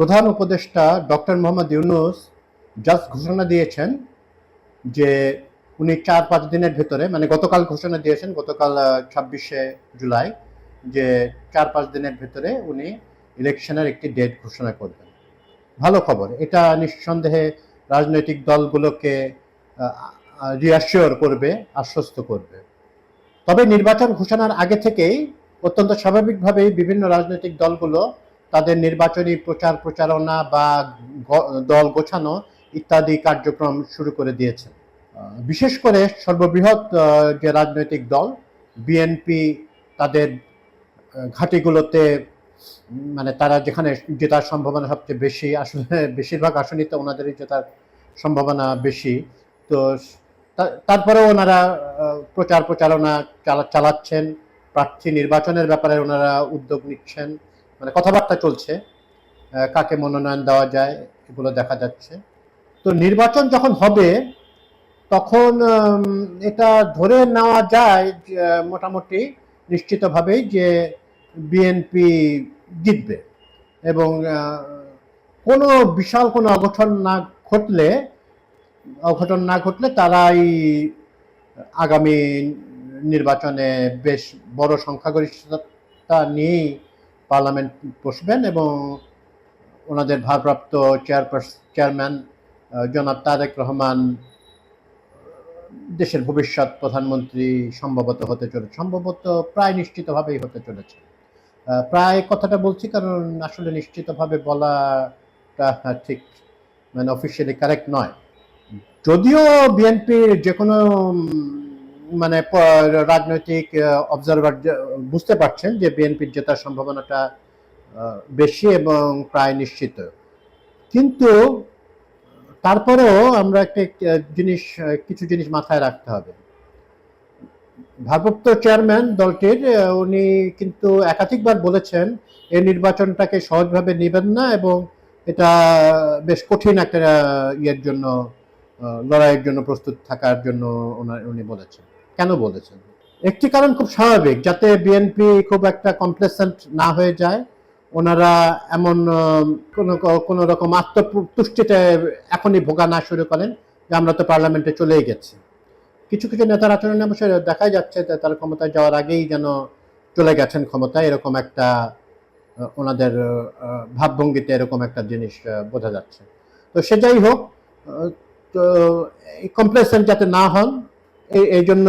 প্রধান উপদেষ্টা doctor Mohammad Yunus just ঘোষণা দিয়েছেন যে উনি ৪-৫ দিনের ভেতরে, মানে গতকাল ঘোষণা দিয়েছেন, গতকাল ২৬শে জুলাই, যে ৪-৫ দিনের ভেতরে উনি ইলেকশনের একটি ডেট ঘোষণা করবেন। ভালো খবর। এটা নিঃসন্দেহে রাজনৈতিক দলগুলোকে রিঅ্যাসিওর করবে, আশ্বস্ত করবে। তবে নির্বাচন ঘোষণার আগে থেকেই অত্যন্ত স্বাভাবিকভাবেই বিভিন্ন রাজনৈতিক দলগুলো তাদের নির্বাচনী প্রচারণা বা দল গোছানো ইত্যাদি কার্যক্রম শুরু করে দিয়েছে। বিশেষ করে সর্ববৃহৎ যে রাজনৈতিক দল বিএনপি, তাদের ঘাঁটিগুলোতে, মানে তারা যেখানে জেতার সম্ভাবনা সবচেয়ে বেশি, আসলে বেশিরভাগ আসনই তো ওনাদেরই জেতার সম্ভাবনা বেশি। তো তারপরেও ওনারা প্রচারণা চালাচ্ছেন, প্রার্থী নির্বাচনের ব্যাপারে ওনারা উদ্যোগ নিচ্ছেন, মানে কথাবার্তা চলছে, কাকে মনোনয়ন দেওয়া যায় এগুলো দেখা যাচ্ছে। তো নির্বাচন যখন হবে তখন এটা ধরে নেওয়া যায় মোটামুটি নিশ্চিতভাবেই যে বিএনপি জিতবে, এবং কোনো বিশাল কোনো অঘটন না ঘটলে তারাই আগামী নির্বাচনে বেশ বড় সংখ্যাগরিষ্ঠতা নিয়েই পার্লামেন্ট বসবেন, এবং ওনাদের ভারপ্রাপ্ত চেয়ারম্যান জনাব তারেক রহমান দেশের ভবিষ্যৎ প্রধানমন্ত্রী সম্ভবত হতে চলেছে, সম্ভবত প্রায় নিশ্চিতভাবেই হতে চলেছে। প্রায় কথাটা বলছি কারণ আসলে নিশ্চিতভাবে বলাটা ঠিক, মানে অফিসিয়ালি কারেক্ট নয়। যদিও বিএনপির যে কোনো মানে রাজনৈতিক অবজারভার বুঝতে পারছেন যে বিএনপির জেতার সম্ভাবনাটা বেশি এবং প্রায় নিশ্চিত, কিন্তু তারপরেও আমরা একটা কিছু জিনিস মাথায় রাখতে হবে। ভারপ্রাপ্ত চেয়ারম্যান দলটির উনি কিন্তু একাধিকবার বলেছেন এই নির্বাচনটাকে সহজভাবে নেবেন না, এবং এটা বেশ কঠিন একটা জন্য, লড়াইয়ের জন্য প্রস্তুত থাকার জন্য উনি বলেছেন। কেন বলেছেন? একটি কারণ খুব স্বাভাবিক, যাতে বিএনপি খুব একটা কমপ্লেসেন্ট না হয়ে যায়। ওনারা এমন কোনো রকম আত্মতুষ্টিতে এখনই ভোগা না শুরু করেন যে আমরা তো পার্লামেন্টে চলেই গেছি। কিছু কিছু নেতার আচরণে অবশ্য দেখা যাচ্ছে তারা ক্ষমতায় যাওয়ার আগেই যেন চলে গেছেন ক্ষমতায়, এরকম একটা ওনাদের ভাবভঙ্গিতে এরকম একটা জিনিস বোঝা যাচ্ছে। তো সে যাই হোক, তো কমপ্লেসেন্ট যাতে না হন এই জন্য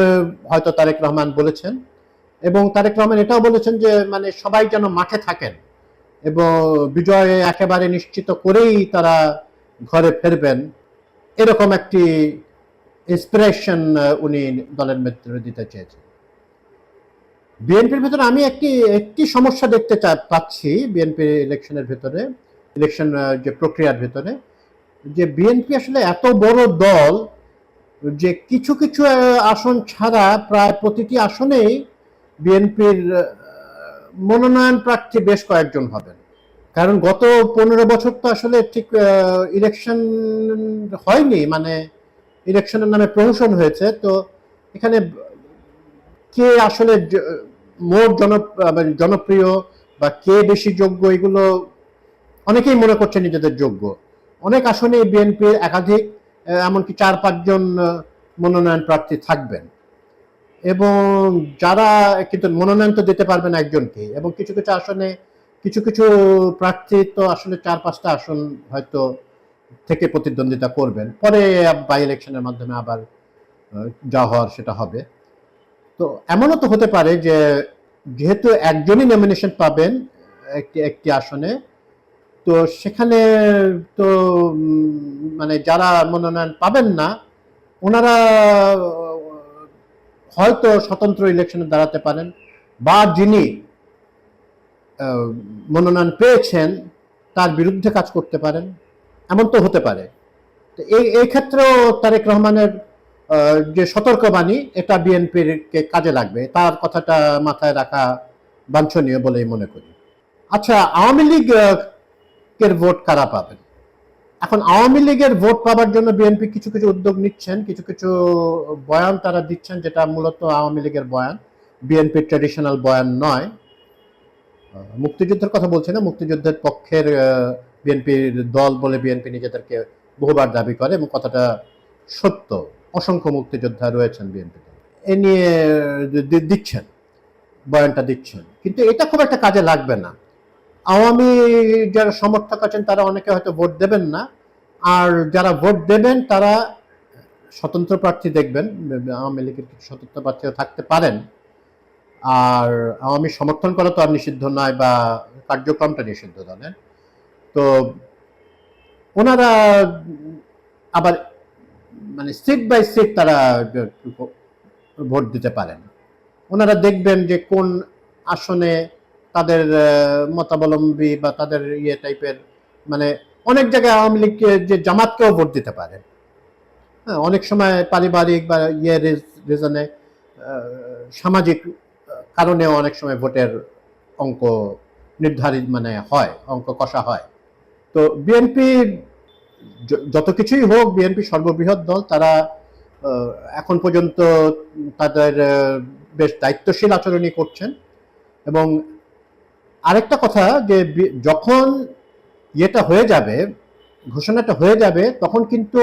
হয়তো তারেক রহমান বলেছেন, এবং তারেক রহমান এটাও বলেছেন যে মানে সবাই যেন মাঠে থাকেন এবং বিজয় একেবারে নিশ্চিত করেই তারা ঘরে ফিরবেন, এরকম একটি ইন্সপিরেশন উনি দলের ভেতরে দিতে চেয়েছেন। বিএনপির ভেতরে আমি একটি সমস্যা দেখতে পাচ্ছি বিএনপি ইলেকশনের ভেতরে, ইলেকশন যে প্রক্রিয়ার ভেতরে, যে বিএনপি আসলে এত বড় দল যে কিছু কিছু আসন ছাড়া প্রায় প্রতিটি আসনেই বিএনপির মনোনয়ন প্রার্থী বেশ কয়েকজন হবেন। কারণ গত 15 বছর তো আসলে ঠিক ইলেকশন হয়নি, মানে ইলেকশনের নামে প্রহসন হয়েছে। তো এখানে কে আসলে মোট জনপ্রিয় বা কে বেশি যোগ্য, এগুলো অনেকেই মনে করছে নিজেদের যোগ্য। অনেক আসনে বিএনপির একাধিক, এমনকি 4-5 জন মনোনয়ন প্রার্থী থাকবেন, এবং যারা কিন্তু মনোনয়ন তো দিতে পারবেন একজনকে, এবং কিছু কিছু আসনে কিছু কিছু প্রার্থী তো আসলে 4-5টা আসন হয়তো থেকে প্রতিদ্বন্দ্বিতা করবেন, পরে বাই ইলেকশনের মাধ্যমে আবার যা হওয়ার সেটা হবে। তো এমনও তো হতে পারে যে যেহেতু একজনই নমিনেশন পাবেন একটি আসনে, তো সেখানে তো মানে যারা মনোনয়ন পাবেন না ওনারা হয়তো স্বতন্ত্র ইলেকশনে দাঁড়াতে পারেন, বা যিনি মনোনয়ন পেয়েছেন তার বিরুদ্ধে কাজ করতে পারেন, এমন তো হতে পারে। তো এই ক্ষেত্রেও তারেক রহমানের যে সতর্কবাণী, এটা বিএনপির কাজে লাগবে, তার কথাটা মাথায় রাখা বাঞ্ছনীয় বলেই মনে করি। আচ্ছা, আওয়ামী লীগ এর ভোট কারা পাবেন? এখন আওয়ামী লীগের ভোট পাবার জন্য বিএনপি কিছু কিছু উদ্যোগ নিচ্ছেন, কিছু কিছু বয়ান তারা দিচ্ছেন, যেটা মূলত আওয়ামী লীগের বয়ান, বিএনপির ট্র্যাডিশনাল বয়ান নয়। মুক্তিযুদ্ধের কথা বলছি না, মুক্তিযুদ্ধের পক্ষের বিএনপির দল বলে বিএনপি নিজেদেরকে বহুবার দাবি করে, এবং কথাটা সত্য। অসংখ্য মুক্তিযোদ্ধা রয়েছেন বিএনপিতে, এ নিয়ে দিচ্ছেন, বয়ানটা দিচ্ছেন, কিন্তু এটা খুব একটা কাজে লাগবে না। আওয়ামী যারা সমর্থক আছেন তারা অনেকে হয়তো ভোট দেবেন না, আর যারা ভোট দেবেন তারা স্বতন্ত্র প্রার্থী দেখবেন। আওয়ামী লীগের কিছু স্বতন্ত্র প্রার্থীও থাকতে পারেন, আর আওয়ামী সমর্থন করা তো আর নিষিদ্ধ নয়, বা কার্যক্রমটা নিষিদ্ধ দলের। তো ওনারা আবার মানে সিট বাই সিট তারা ভোট দিতে পারেন। ওনারা দেখবেন যে কোন আসনে তাদের মতাবলম্বী বা তাদের ইয়ে টাইপের, মানে অনেক জায়গায় আওয়ামী লীগ যে জামাতকেও ভোট দিতে পারে। হ্যাঁ, অনেক সময় পারিবারিক বা ইয়ে রিজনে, সামাজিক কারণে অনেক সময় ভোটের অঙ্ক নির্ধারিত, মানে হয়, অঙ্ক কষা হয়। তো বিএনপি যত কিছুই হোক, বিএনপি সর্ববৃহৎ দল, তারা এখন পর্যন্ত তাদের বেশ দায়িত্বশীল আচরণই করছেন। এবং আরেকটা কথা, যে যখন ইয়েটা হয়ে যাবে, ঘোষণাটা হয়ে যাবে, তখন কিন্তু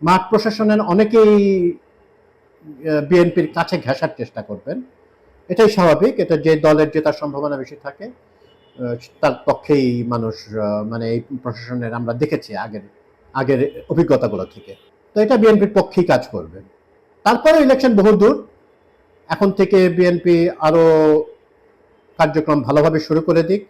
মাঠ প্রশাসনের অনেকেই বিএনপির কাছে ঘেঁষার চেষ্টা করবেন। এটাই স্বাভাবিক, এটা যে দলের জেতার সম্ভাবনা বেশি থাকে তার পক্ষেই মানুষ, মানে এই প্রশাসনের আমরা দেখেছি আগের আগের অভিজ্ঞতাগুলো থেকে। তো এটা বিএনপির পক্ষেই কাজ করবে। তারপরে ইলেকশন বহু দূর, এখন থেকে বিএনপি আরো কার্যক্রম ভালোভাবে শুরু করে দিক।